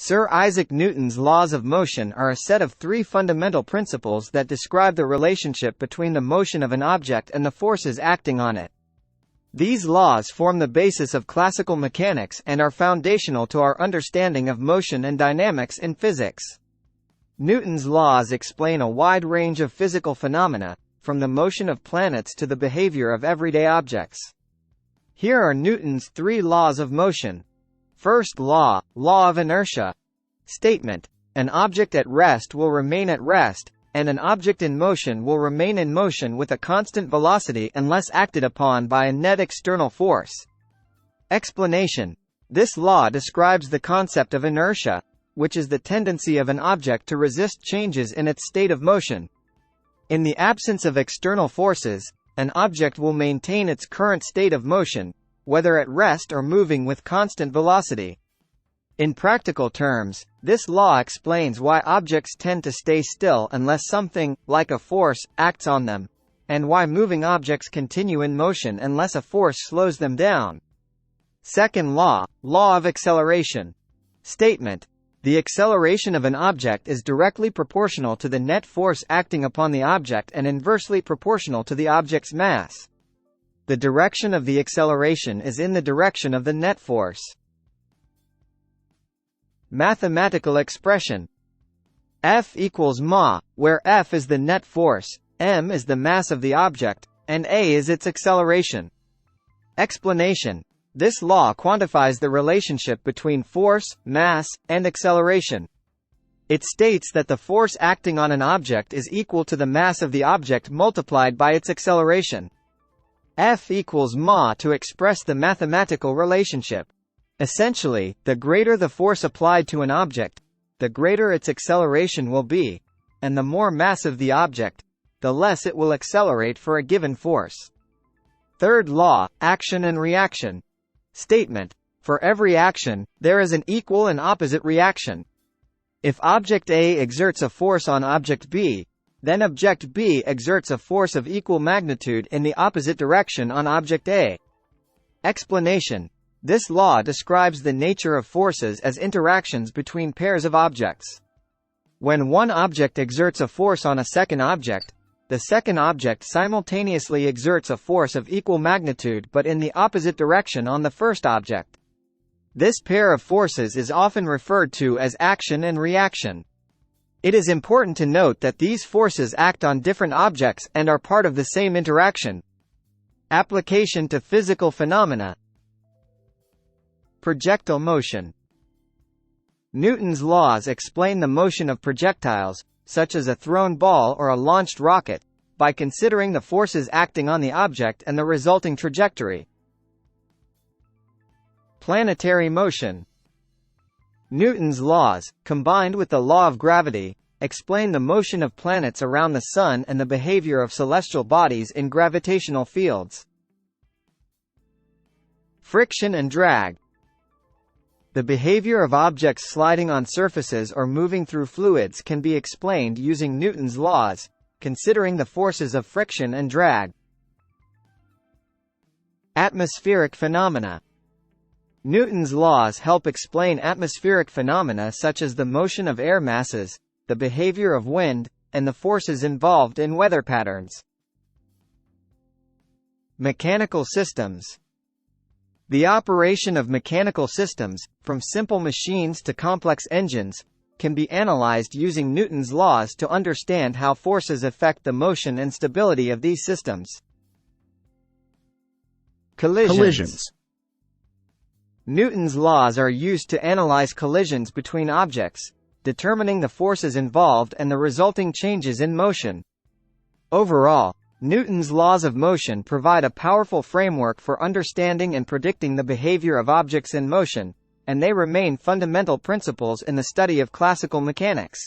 Sir Isaac Newton's laws of motion are a set of three fundamental principles that describe the relationship between the motion of an object and the forces acting on it. These laws form the basis of classical mechanics and are foundational to our understanding of motion and dynamics in physics. Newton's laws explain a wide range of physical phenomena, from the motion of planets to the behavior of everyday objects. Here are Newton's three laws of motion. First law, law of inertia. Statement: an object at rest will remain at rest, and an object in motion will remain in motion with a constant velocity unless acted upon by a net external force. Explanation: this law describes the concept of inertia, which is the tendency of an object to resist changes in its state of motion. In the absence of external forces, an object will maintain its current state of motion, whether at rest or moving with constant velocity. In practical terms, this law explains why objects tend to stay still unless something, like a force, acts on them, and why moving objects continue in motion unless a force slows them down. Second law, law of acceleration. Statement: the acceleration of an object is directly proportional to the net force acting upon the object and inversely proportional to the object's mass. The direction of the acceleration is in the direction of the net force. Mathematical expression: F equals ma, where F is the net force, m is the mass of the object, and a is its acceleration. Explanation: this law quantifies the relationship between force, mass, and acceleration. It states that the force acting on an object is equal to the mass of the object multiplied by its acceleration. F equals ma to express the mathematical relationship. Essentially, the greater the force applied to an object, the greater its acceleration will be, and the more massive the object, the less it will accelerate for a given force. Third law, action and reaction. Statement: for every action, there is an equal and opposite reaction. If object A exerts a force on object B, then object B exerts a force of equal magnitude in the opposite direction on object A. Explanation: this law describes the nature of forces as interactions between pairs of objects. When one object exerts a force on a second object, the second object simultaneously exerts a force of equal magnitude but in the opposite direction on the first object. This pair of forces is often referred to as action and reaction. It is important to note that these forces act on different objects and are part of the same interaction. Application to physical phenomena. Projectile motion. Newton's laws explain the motion of projectiles, such as a thrown ball or a launched rocket, by considering the forces acting on the object and the resulting trajectory. Planetary motion. Newton's laws, combined with the law of gravity, explain the motion of planets around the Sun and the behavior of celestial bodies in gravitational fields. Friction and drag. The behavior of objects sliding on surfaces or moving through fluids can be explained using Newton's laws, considering the forces of friction and drag. Atmospheric phenomena. Newton's laws help explain atmospheric phenomena such as the motion of air masses, the behavior of wind, and the forces involved in weather patterns. Mechanical systems. The operation of mechanical systems, from simple machines to complex engines, can be analyzed using Newton's laws to understand how forces affect the motion and stability of these systems. Collisions. Newton's laws are used to analyze collisions between objects, determining the forces involved and the resulting changes in motion. Overall, Newton's laws of motion provide a powerful framework for understanding and predicting the behavior of objects in motion, and they remain fundamental principles in the study of classical mechanics.